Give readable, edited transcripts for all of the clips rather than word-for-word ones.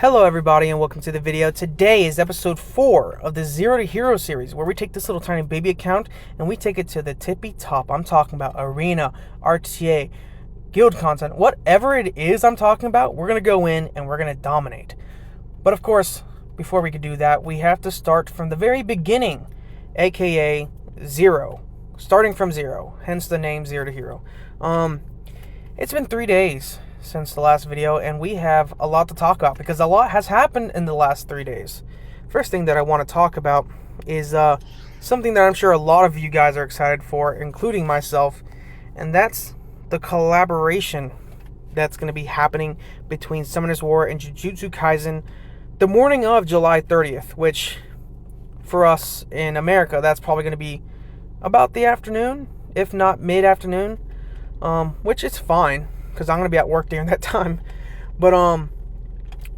Hello everybody and welcome to the video. Today is episode 4 of the Zero to Hero series, where we take this little tiny baby account and we take it to the tippy top. I'm talking about arena, RTA, guild content, whatever it is I'm talking about, we're going to go in and we're going to dominate. But of course, before we can do that, we have to start from the very beginning, aka zero. Starting from zero, hence the name Zero to Hero. It's been 3 days since the last video, and we have a lot to talk about because a lot has happened in the last 3 days. First thing that I want to talk about is something that I'm sure a lot of you guys are excited for, including myself, and that's the collaboration that's going to be happening between Summoner's War and Jujutsu Kaisen the morning of July 30th, which for us in America, that's probably going to be about the afternoon, if not mid-afternoon, which is fine, because I'm going to be at work during that time. But I'm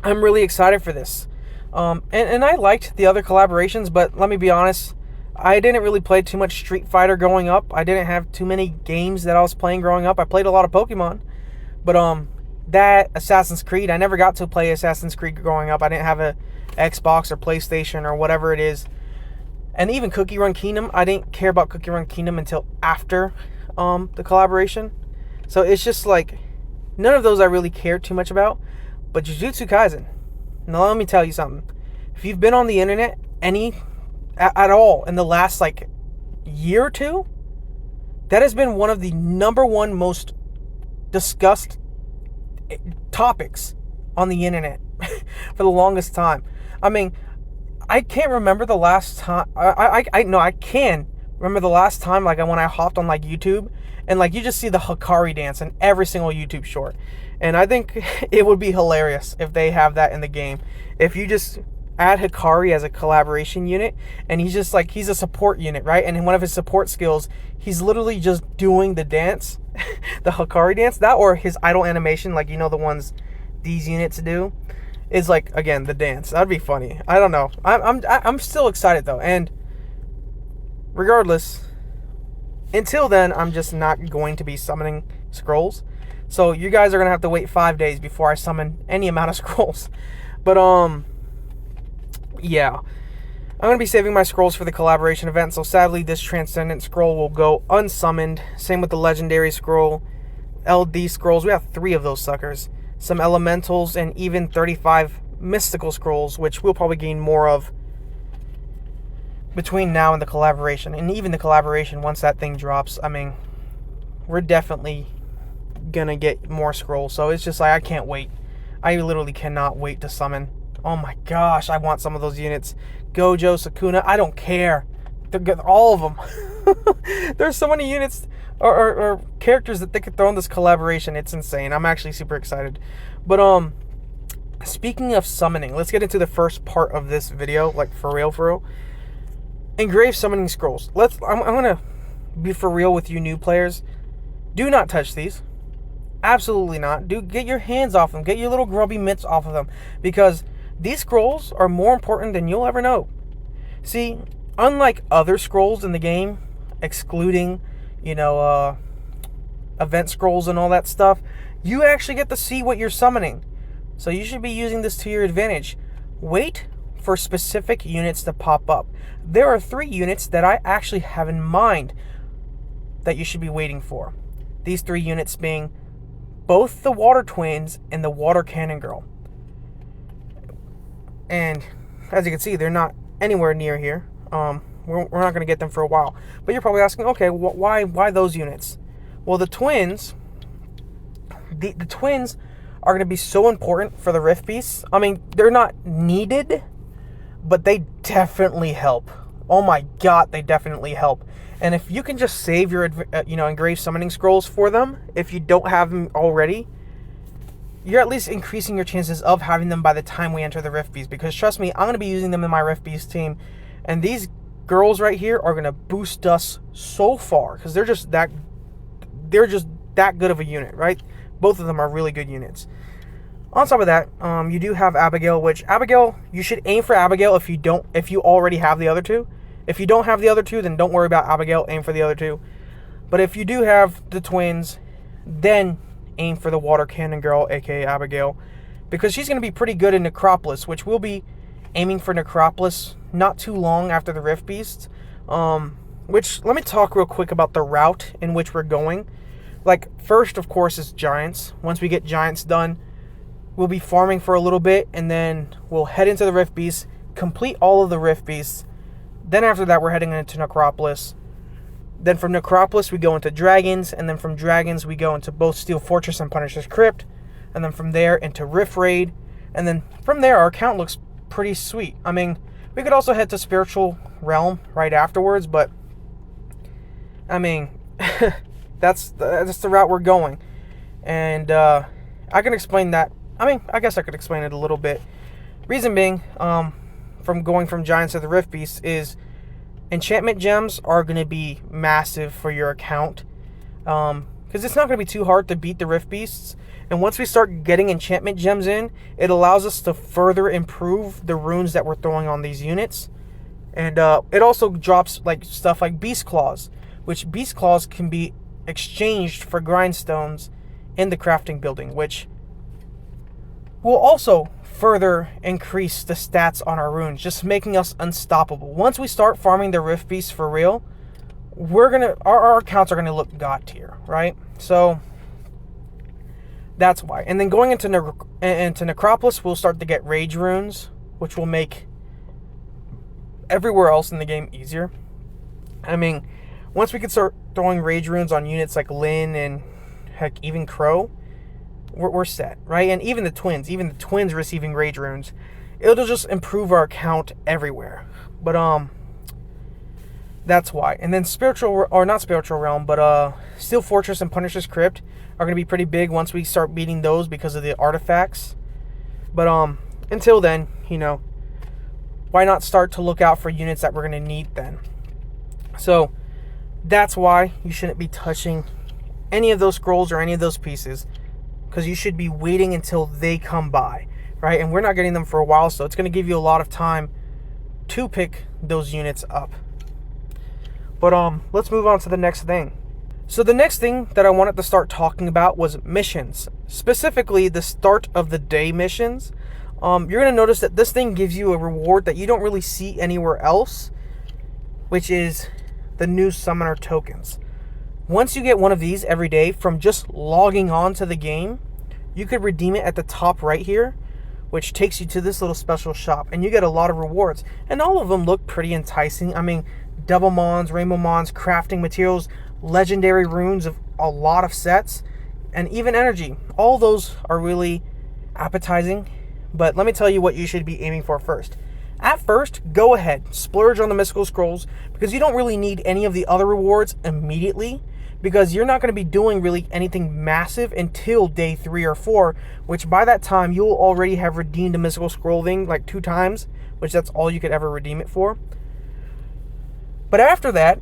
really excited for this. And I liked the other collaborations, but let me be honest, I didn't really play too much Street Fighter growing up. I didn't have too many games that I was playing growing up. I played a lot of Pokemon. But that Assassin's Creed, I never got to play Assassin's Creed growing up. I didn't have a Xbox or PlayStation or whatever it is. And even Cookie Run Kingdom, I didn't care about Cookie Run Kingdom until after the collaboration. So it's just like, none of those I really care too much about. But Jujutsu Kaisen, now let me tell you something. If you've been on the internet at all in the last like year or two, that has been one of the number one most discussed topics on the internet for the longest time. I mean, I can't remember the last time. I can remember the last time, like when I hopped on like YouTube and like you just see the Hikari dance in every single YouTube short. And I think it would be hilarious if they have that in the game. If you just add Hikari as a collaboration unit, and he's just like, he's a support unit, right? And one of his support skills, he's literally just doing the dance, the Hikari dance, that or his idle animation, like, you know, the ones these units do, is like, again, the dance. That'd be funny. I don't know. I'm still excited though, and regardless, until then, I'm just not going to be summoning scrolls. So you guys are gonna have to wait 5 days before I summon any amount of scrolls. But yeah, I'm gonna be saving my scrolls for the collaboration event. So sadly, this Transcendent scroll will go unsummoned. Same with the Legendary scroll, LD scrolls. We have 3 of those suckers. Some Elementals and even 35 Mystical scrolls, which we'll probably gain more of between now and the collaboration. And even the collaboration, once that thing drops, I mean, we're definitely gonna get more scrolls. So it's just like, I can't wait. I literally cannot wait to summon. Oh my gosh, I want some of those units. Gojo, Sukuna, I don't care. They're good, all of them. There's so many units or characters that they could throw in this collaboration. It's insane. I'm actually super excited. But speaking of summoning, let's get into the first part of this video, like for real. Engrave summoning scrolls. I'm gonna be for real with you new players. Do not touch these. Absolutely not. Get your hands off them. Get your little grubby mitts off of them, because these scrolls are more important than you'll ever know. See, unlike other scrolls in the game, excluding, you know, event scrolls and all that stuff, you actually get to see what you're summoning. So you should be using this to your advantage. Wait for specific units to pop up. There are 3 units that I actually have in mind that you should be waiting for. These 3 units being both the Water Twins and the Water Cannon Girl. And as you can see, they're not anywhere near here. We're not going to get them for a while. But you're probably asking, okay, why those units? Well, the twins, the twins are going to be so important for the Rift Beasts. I mean, they're not needed, but they definitely help. Oh my god, they definitely help. And if you can just save your, Engrave summoning scrolls for them, if you don't have them already, you're at least increasing your chances of having them by the time we enter the Rift Beast. Because trust me, I'm going to be using them in my Rift Beast team. And these girls right here are going to boost us so far, because they're just that good of a unit, right? Both of them are really good units. On top of that, you do have Abigail, which Abigail, you should aim for Abigail if you already have the other 2. If you don't have the other 2, then don't worry about Abigail, aim for the other 2. But if you do have the twins, then aim for the Water Cannon Girl, aka Abigail, because she's going to be pretty good in Necropolis, which we'll be aiming for Necropolis not too long after the Rift Beasts. Which, let me talk real quick about the route in which we're going. Like, first, of course, is Giants. Once we get Giants done, we'll be farming for a little bit, and then we'll head into the Rift Beasts, complete all of the Rift Beasts. Then after that, we're heading into Necropolis. Then from Necropolis, we go into Dragons, and then from Dragons, we go into both Steel Fortress and Punisher's Crypt, and then from there into Rift Raid, and then from there, our account looks pretty sweet. I mean, we could also head to Spiritual Realm right afterwards, but, I mean, that's the route we're going. And I can explain that. I mean, I guess I could explain it a little bit. Reason being, from going from Giants to the Rift Beasts is enchantment gems are going to be massive for your account. Because it's not going to be too hard to beat the Rift Beasts. And once we start getting enchantment gems in, it allows us to further improve the runes that we're throwing on these units. And it also drops like stuff like Beast Claws, which Beast Claws can be exchanged for grindstones in the crafting building, which will also further increase the stats on our runes, just making us unstoppable. Once we start farming the Rift Beasts for real, our accounts are gonna look god tier, right? So that's why. And then going into Necropolis, we'll start to get rage runes, which will make everywhere else in the game easier. I mean, once we can start throwing rage runes on units like Lyn and heck, even Crow, we're set, right? And even the twins receiving rage runes, it'll just improve our account everywhere. But that's why. And then not Spiritual Realm, but Steel Fortress and Punisher's Crypt are going to be pretty big once we start beating those because of the artifacts. But until then, you know, why not start to look out for units that we're going to need then? So that's why you shouldn't be touching any of those scrolls or any of those pieces, because you should be waiting until they come by, right? And we're not getting them for a while, so it's going to give you a lot of time to pick those units up. But let's move on to the next thing. So the next thing that I wanted to start talking about was missions, specifically the start of the day missions. You're going to notice that this thing gives you a reward that you don't really see anywhere else, which is the new summoner tokens. Once you get one of these every day from just logging on to the game, you could redeem it at the top right here, which takes you to this little special shop, and you get a lot of rewards, and all of them look pretty enticing. I mean, Devil Mons, Rainbow Mons, crafting materials, legendary runes of a lot of sets, and even energy. All those are really appetizing, but let me tell you what you should be aiming for first. At first, go ahead, splurge on the mystical scrolls, because you don't really need any of the other rewards immediately, because you're not going to be doing really anything massive until day 3 or 4, which by that time you'll already have redeemed a mystical scroll thing like 2 times, which that's all you could ever redeem it for. But after that,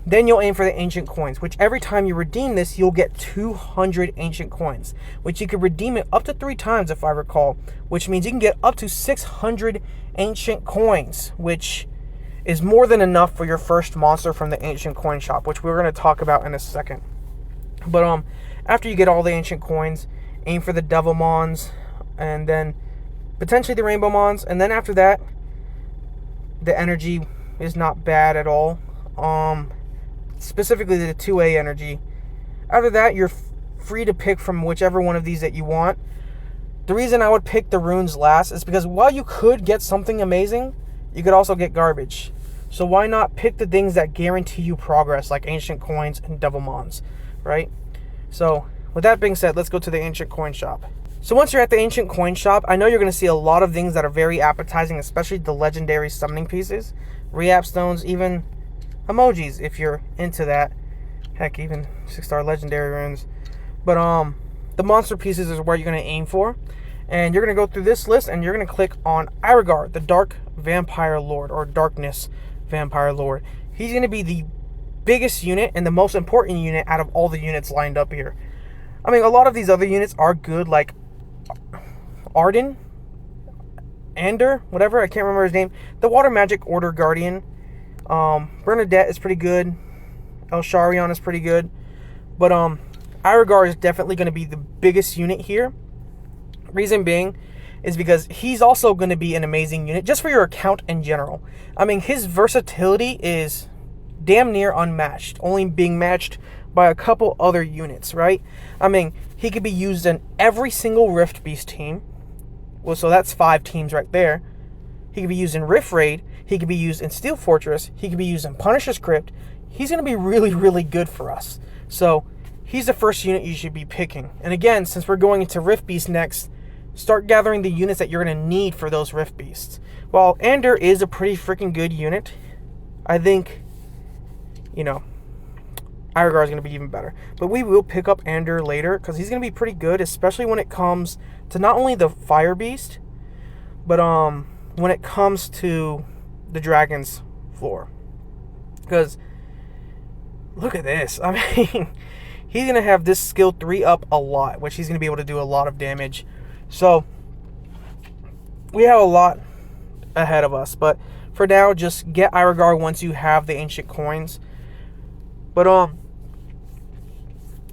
then you'll aim for the ancient coins, which every time you redeem this, you'll get 200 ancient coins, which you could redeem it up to 3 times if I recall, which means you can get up to 600 ancient coins, which is more than enough for your first monster from the ancient coin shop, which we're going to talk about in a second. But after you get all the ancient coins, aim for the Devil Mons, and then potentially the Rainbow Mons, and then after that, the energy is not bad at all. Specifically the 2A energy. After that, you're free to pick from whichever one of these that you want. The reason I would pick the runes last is because while you could get something amazing, you could also get garbage. So why not pick the things that guarantee you progress, like ancient coins and Devil Mons, right? So with that being said, let's go to the ancient coin shop. So once you're at the ancient coin shop, I know you're going to see a lot of things that are very appetizing, especially the legendary summoning pieces, re-app stones, even emojis if you're into that. Heck, even 6-star legendary runes. But the monster pieces is where you're going to aim for. And you're going to go through this list and you're going to click on Iragar, the Dark Vampire Lord, or Darkness Vampire Lord. He's going to be the biggest unit and the most important unit out of all the units lined up here. I mean, a lot of these other units are good, like Ander, whatever, I can't remember his name. The Water Magic Order Guardian. Bernadette is pretty good. El Sharion is pretty good. But Iragar is definitely going to be the biggest unit here. Reason being is because he's also going to be an amazing unit just for your account in general. I mean, his versatility is damn near unmatched, only being matched by a couple other units, right? I mean, he could be used in every single Rift Beast team. Well, so that's 5 teams right there. He could be used in Rift Raid. He could be used in Steel Fortress. He could be used in Punisher's Crypt. He's going to be really, really good for us. So he's the first unit you should be picking. And again, since we're going into Rift Beast next, start gathering the units that you're going to need for those Rift Beasts. While Ander is a pretty freaking good unit, I think, Irogar is going to be even better. But we will pick up Ander later because he's going to be pretty good, especially when it comes to not only the Fire Beast, but when it comes to the Dragon's floor. Because look at this. I mean, he's going to have this skill 3 up a lot, which he's going to be able to do a lot of damage. So we have a lot ahead of us. But for now, just get Irogar once you have the ancient coins. But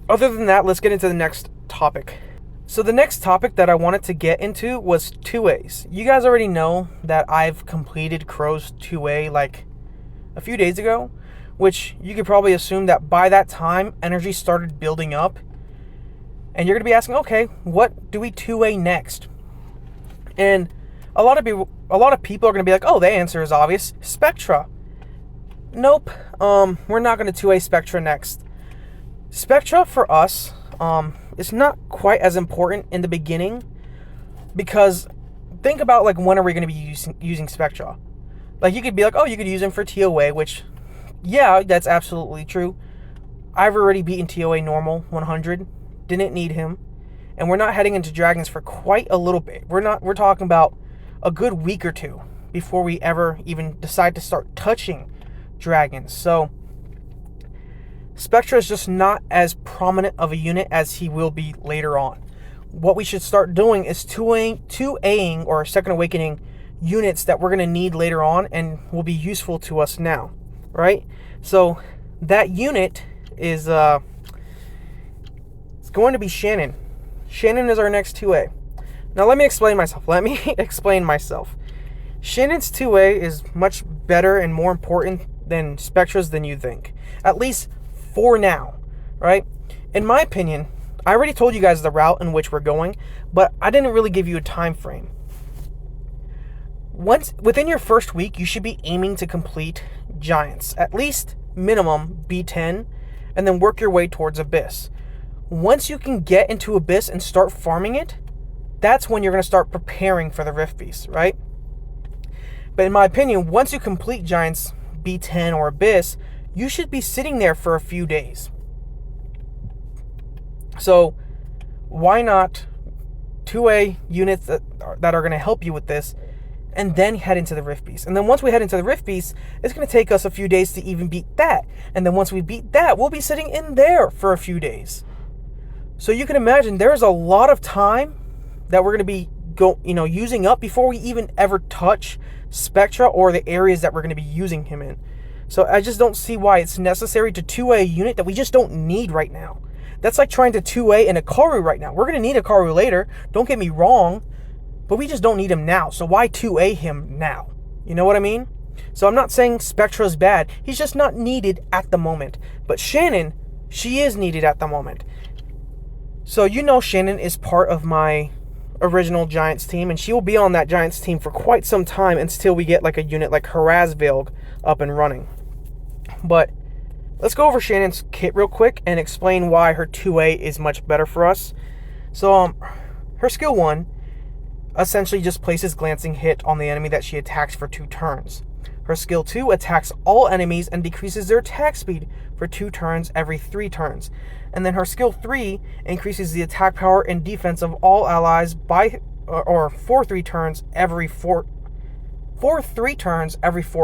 other than that, let's get into the next topic. So the next topic that I wanted to get into was 2As. You guys already know that I've completed Crow's 2A like a few days ago, which you could probably assume that by that time, energy started building up. And you're going to be asking, okay, what do we 2A next? And a lot of people are going to be like, oh, the answer is obvious. Spectra. Nope. We're not going to 2A Spectra next. Spectra for us, it's not quite as important in the beginning because think about like when are we going to be using Spectra? Like you could be like, oh, you could use him for TOA, which yeah, that's absolutely true. I've already beaten TOA normal 100, didn't need him, and we're not heading into Dragons for quite a little bit. We're talking about a good week or two before we ever even decide to start touching Dragons. So Spectra is just not as prominent of a unit as he will be later on. What we should start doing is 2Aing or Second Awakening units that we're going to need later on and will be useful to us now, right? So that unit is it's going to be Shannon. Shannon is our next 2A. Now let me explain myself. Shannon's 2A is much better and more important than Spectra's than you think. At least for now, right? In my opinion, I already told you guys the route in which we're going, but I didn't really give you a time frame. Within your first week, you should be aiming to complete Giants, at least minimum B10, and then work your way towards Abyss. Once you can get into Abyss and start farming it, that's when you're going to start preparing for the Rift Beast, right? But in my opinion, once you complete Giants B10 or Abyss, you should be sitting there for a few days. So why not 2A units that are going to help you with this and then head into the Rift Beast? And then once we head into the Rift Beast, it's going to take us a few days to even beat that. And then once we beat that, we'll be sitting in there for a few days. So you can imagine there's a lot of time that we're going to be using up before we even ever touch Spectra or the areas that we're going to be using him in. So I just don't see why it's necessary to 2A a unit that we just don't need right now. That's like trying to 2A an Ikaru right now. We're going to need Ikaru later, don't get me wrong, but we just don't need him now. So why 2A him now? You know what I mean? So I'm not saying Spectra's bad. He's just not needed at the moment. But Shannon, she is needed at the moment. So Shannon is part of my original Giants team, and she will be on that Giants team for quite some time until we get like a unit like Harazvilg up and running. But let's go over Shannon's kit real quick and explain why her 2A is much better for us. So her skill 1 essentially just places glancing hit on the enemy that she attacks for 2 turns. Her skill 2 attacks all enemies and decreases their attack speed for 2 turns every 3 turns. And then her skill 3 increases the attack power and defense of all allies for 3 turns every 4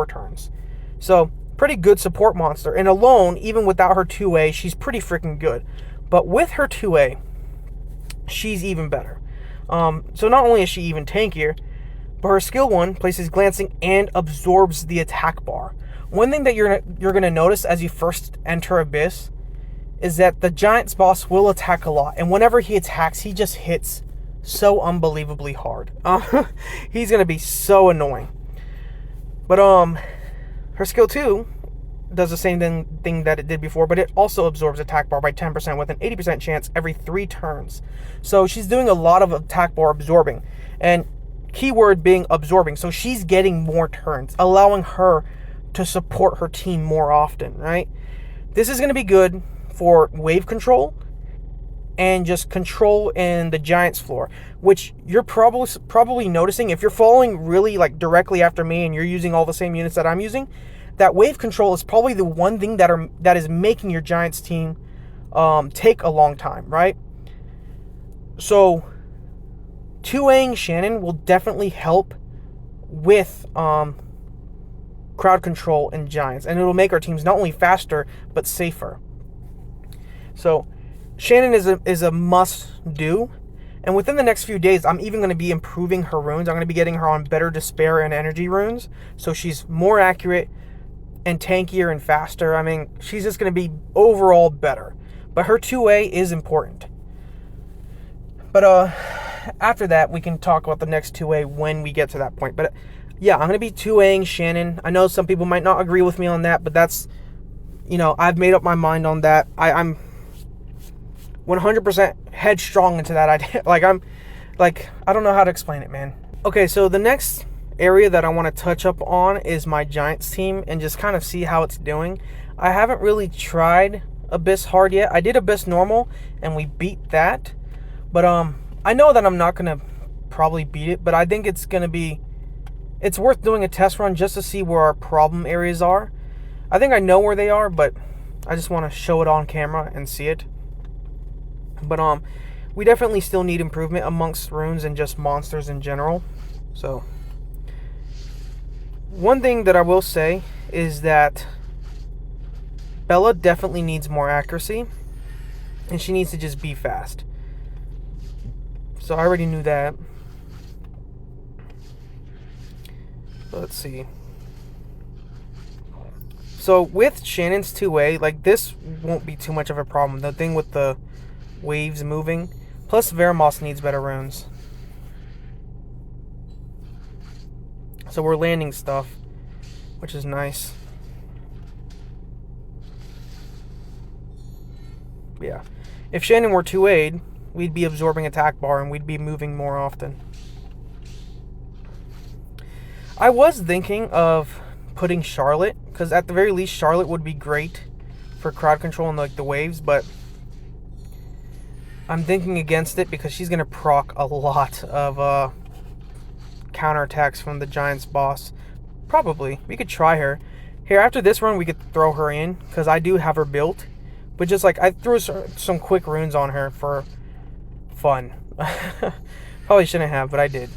turns. So pretty good support monster. And alone, even without her 2A, she's pretty freaking good. But with her 2A, she's even better. So not only is she even tankier, but her skill 1 places glancing and absorbs the attack bar. One thing that you're going to notice as you first enter Abyss is that the Giants boss will attack a lot. And whenever he attacks, he just hits so unbelievably hard. He's going to be so annoying. But her skill 2 does the same thing that it did before, but it also absorbs attack bar by 10% with an 80% chance every 3 turns. So she's doing a lot of attack bar absorbing, and keyword being absorbing. So she's getting more turns, allowing her to support her team more often, right? This is going to be good for wave control and just control in the Giants floor, which you're probably noticing if you're following really like directly after me and you're using all the same units that I'm using. That wave control is probably the one thing that is making your Giants team take a long time, right? So 2Aing Shannon will definitely help with crowd control in Giants, and it'll make our teams not only faster but safer. So Shannon is a must do, and within the next few days I'm even going to be improving her runes. I'm going to be getting her on better despair and energy runes, so she's more accurate and tankier and faster. I mean, she's just going to be overall better. But her 2A is important. But after that, we can talk about the next 2A when we get to that point. But yeah, I'm going to be 2Aing Shannon. I know some people might not agree with me on that, but that's, I've made up my mind on that. I'm 100% headstrong into that idea. I don't know how to explain it, man. Okay, so the next area that I want to touch up on is my Giants team and just kind of see how it's doing. I haven't really tried Abyss hard yet. I did Abyss normal and we beat that, but I know that I'm not gonna probably beat it, but I think it's worth doing a test run just to see where our problem areas are. I think I know where they are, but I just want to show it on camera and see it. But we definitely still need improvement amongst runes and just monsters in general. So one thing that I will say is that Bella definitely needs more accuracy, and she needs to just be fast. So I already knew that. Let's see. So with Shannon's 2A, this won't be too much of a problem. The thing with the waves moving, plus Veramos needs better runes. So we're landing stuff, which is nice. Yeah. If Shannon were 2A'd, we'd be absorbing attack bar and we'd be moving more often. I was thinking of putting Charlotte, because at the very least Charlotte would be great for crowd control and the waves, but I'm thinking against it because she's going to proc a lot of counterattacks from the Giants boss. Probably. We could try her. Here, after this run, we could throw her in, because I do have her built. But just I threw some quick runes on her for fun. Probably shouldn't have, but I did.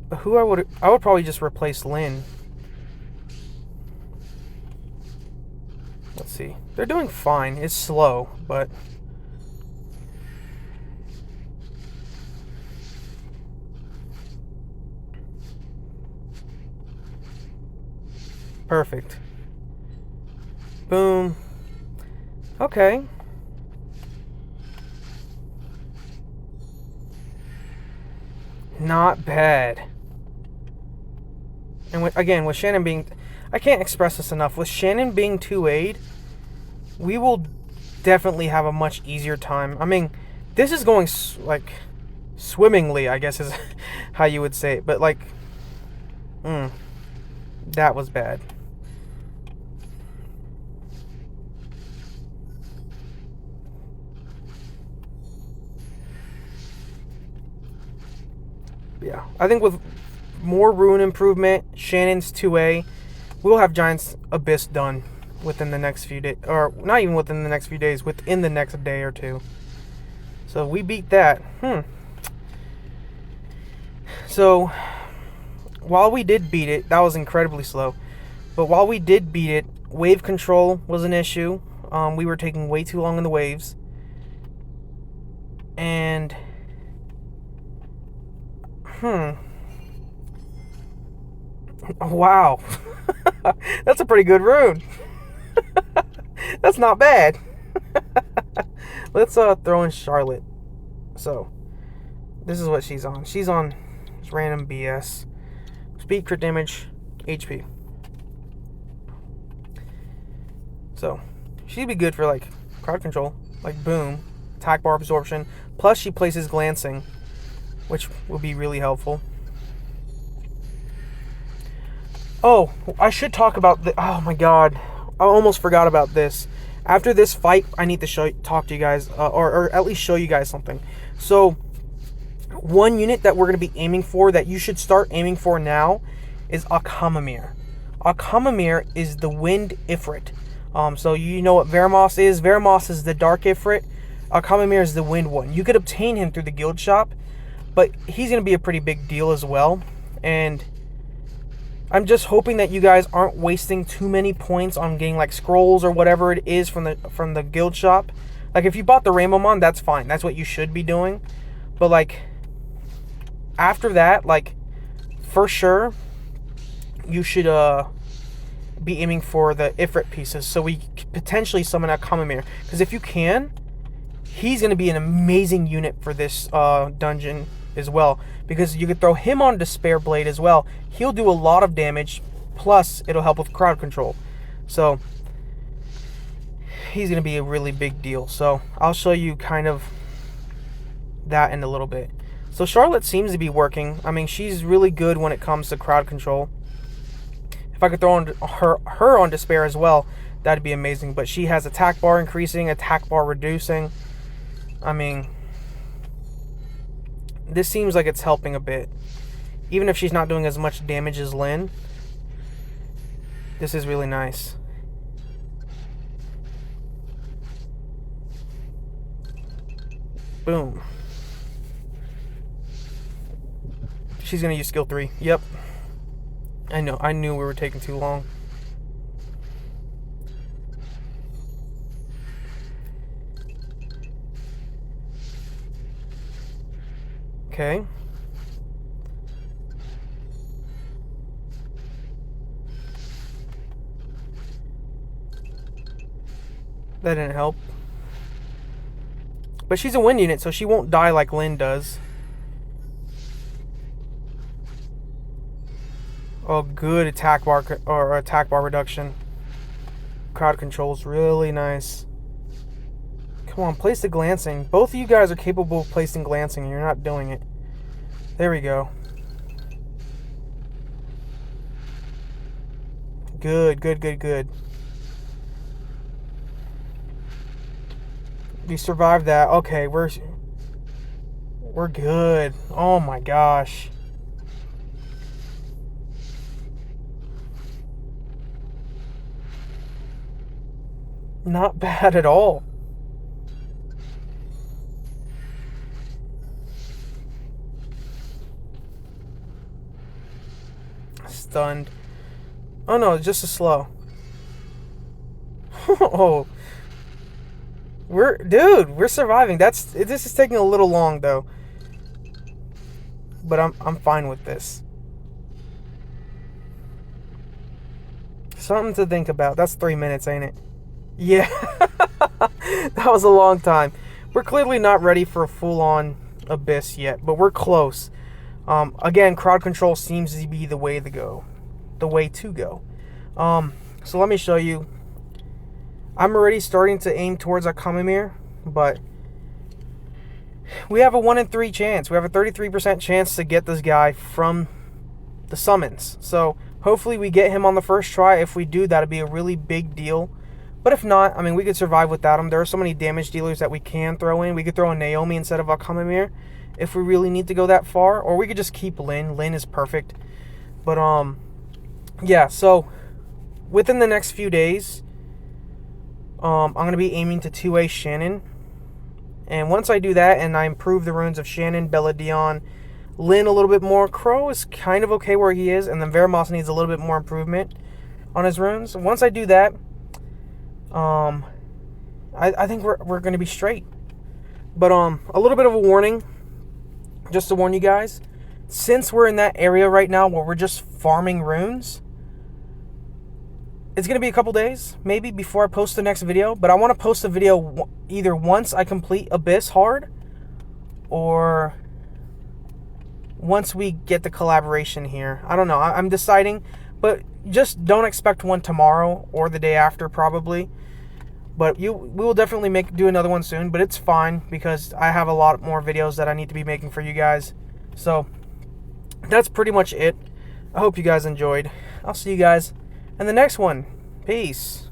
But who I would probably just replace Lynn. Let's see. They're doing fine. It's slow, but perfect. Boom. Okay. Not bad. And with Shannon being... I can't express this enough. With Shannon being 2A'd, we will definitely have a much easier time. I mean, this is going, swimmingly, I guess is how you would say it. But, that was bad. Yeah, I think with more rune improvement, Shannon's 2A, we'll have Giants Abyss done within the next few days. Or, not even within the next few days, within the next day or two. So, we beat that. So, while we did beat it, that was incredibly slow. But while we did beat it, wave control was an issue. We were taking way too long in the waves. And... Wow. That's a pretty good rune. That's not bad. Let's throw in Charlotte. So, this is what she's on. She's on just random BS. Speed, crit damage, HP. So, she'd be good for, like, crowd control. Like, boom. Attack bar absorption. Plus, she places glancing, which will be really helpful. Oh, I should talk about the... Oh, my God. I almost forgot about this. After this fight, I need to talk to you guys, or at least show you guys something. So, one unit that we're going to be aiming for, that you should start aiming for now, is Akamamir. Akamamir is the Wind Ifrit. So you know what Veramos is. Veramos is the Dark Ifrit. Akamamir is the Wind one. You could obtain him through the guild shop, but he's going to be a pretty big deal as well. And I'm just hoping that you guys aren't wasting too many points on getting like scrolls or whatever it is from the guild shop. Like if you bought the Rainbow Mon, that's fine. That's what you should be doing. But like after that, like for sure you should be aiming for the Ifrit pieces, so we potentially summon a Kamamir. Because if you can, he's going to be an amazing unit for this dungeon as well, because you could throw him on Despair Blade as well. He'll do a lot of damage, plus it'll help with crowd control. So he's going to be a really big deal. So I'll show you kind of that in a little bit. So Charlotte seems to be working. I mean, she's really good when it comes to crowd control. If I could throw on her on Despair as well, that'd be amazing. But she has attack bar increasing, attack bar reducing. I mean, this seems like it's helping a bit. Even if she's not doing as much damage as Lynn, this is really nice. Boom. She's going to use skill 3. Yep. I know. I knew we were taking too long. Okay. That didn't help. But she's a wind unit, so she won't die like Lynn does. Oh, good attack bar or attack bar reduction. Crowd control is really nice. Come on, place the glancing. Both of you guys are capable of placing glancing, and you're not doing it. There we go. Good, good, good, good. You survived that. Okay, we're good. Oh my gosh. Not bad at all. Stunned. Oh no, it's just a slow. Oh. We're surviving. This is taking a little long though. But I'm fine with this. Something to think about. That's 3 minutes, ain't it? Yeah. That was a long time. We're clearly not ready for a full-on Abyss yet, but we're close. Again, crowd control seems to be the way to go. So let me show you. I'm already starting to aim towards a Kamamir, but we have a 1 in 3 chance. We have a 33% chance to get this guy from the summons. So hopefully we get him on the first try. If we do, that'd be a really big deal. But if not, I mean, we could survive without him. There are so many damage dealers that we can throw in. We could throw in Naomi instead of a Kamamir if we really need to go that far. Or we could just keep Lynn. Lynn is perfect. But, yeah, so within the next few days, I'm going to be aiming to 2A Shannon. And once I do that and I improve the runes of Shannon, Bella Dion, Lynn a little bit more, Crow is kind of okay where he is, and then Veramos needs a little bit more improvement on his runes. Once I do that, I think we're going to be straight. But a little bit of a warning, just to warn you guys, since we're in that area right now where we're just farming runes, it's going to be a couple days, maybe, before I post the next video. But I want to post a video either once I complete Abyss hard, or once we get the collaboration here. I don't know. I'm deciding. But just don't expect one tomorrow or the day after, probably. But we will definitely do another one soon. But it's fine, because I have a lot more videos that I need to be making for you guys. So that's pretty much it. I hope you guys enjoyed. I'll see you guys in the next one. Peace.